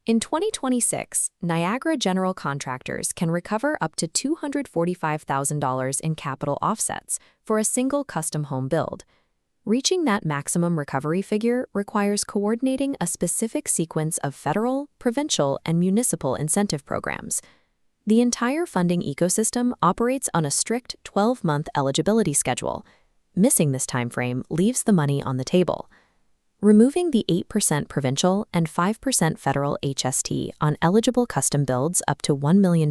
In 2026, Niagara general contractors can recover up to $245,000 in capital offsets for a single custom home build. Reaching that maximum recovery figure requires coordinating a specific sequence of federal, provincial, and municipal incentive programs. The entire funding ecosystem operates on a strict 12-month eligibility schedule. Missing this timeframe leaves the money on the table. Removing the 8% provincial and 5% federal HST on eligible custom builds up to $1 million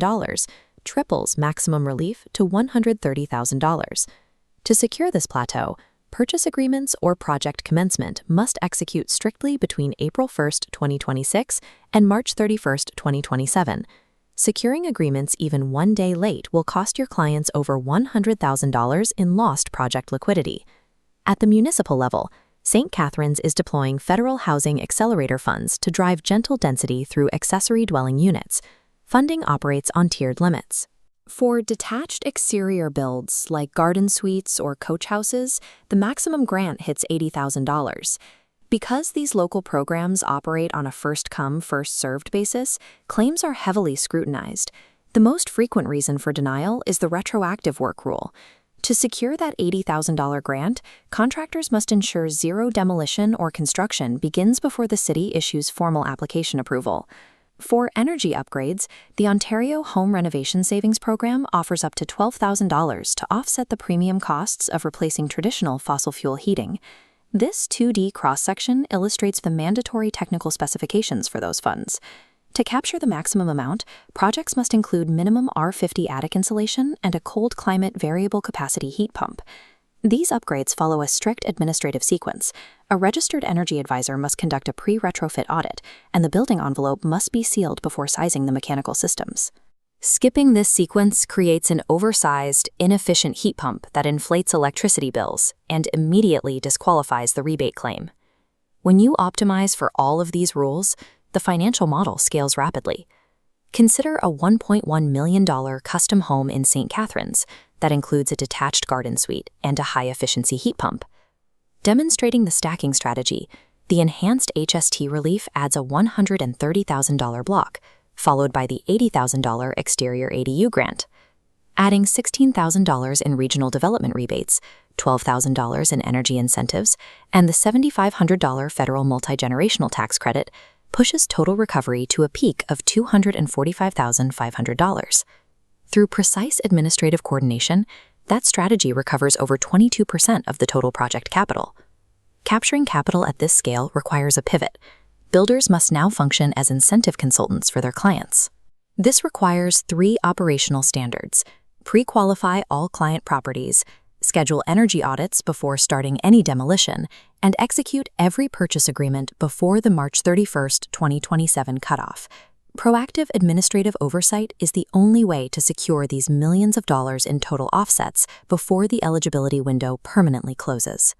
triples maximum relief to $130,000. To secure this plateau, purchase agreements or project commencement must execute strictly between April 1, 2026 and March 31, 2027. Securing agreements even one day late will cost your clients over $100,000 in lost project liquidity. At the municipal level, St. Catharines is deploying federal housing accelerator funds to drive gentle density through accessory dwelling units. Funding operates on tiered limits. For detached exterior builds like garden suites or coach houses, the maximum grant hits $80,000. Because these local programs operate on a first-come, first-served basis, claims are heavily scrutinized. The most frequent reason for denial is the retroactive work rule. To secure that $80,000 grant, contractors must ensure zero demolition or construction begins before the city issues formal application approval. For energy upgrades, the Ontario Home Renovation Savings Program offers up to $12,000 to offset the premium costs of replacing traditional fossil fuel heating. This 2D cross-section illustrates the mandatory technical specifications for those funds. To capture the maximum amount, projects must include minimum R50 attic insulation and a cold climate variable capacity heat pump. These upgrades follow a strict administrative sequence. A registered energy advisor must conduct a pre-retrofit audit, and the building envelope must be sealed before sizing the mechanical systems. Skipping this sequence creates an oversized, inefficient heat pump that inflates electricity bills and immediately disqualifies the rebate claim. When you optimize for all of these rules, the financial model scales rapidly. Consider a $1.1 million custom home in St. Catharines that includes a detached garden suite and a high-efficiency heat pump. Demonstrating the stacking strategy, the enhanced HST relief adds a $130,000 block, followed by the $80,000 exterior ADU grant. Adding $16,000 in regional development rebates, $12,000 in energy incentives, and the $7,500 federal multigenerational tax credit pushes total recovery to a peak of $245,500. Through precise administrative coordination, that strategy recovers over 22% of the total project capital. Capturing capital at this scale requires a pivot. Builders must now function as incentive consultants for their clients. This requires 3 operational standards: pre-qualify all client properties, schedule energy audits before starting any demolition, and execute every purchase agreement before the March 31, 2027 cutoff. Proactive administrative oversight is the only way to secure these millions of dollars in total offsets before the eligibility window permanently closes.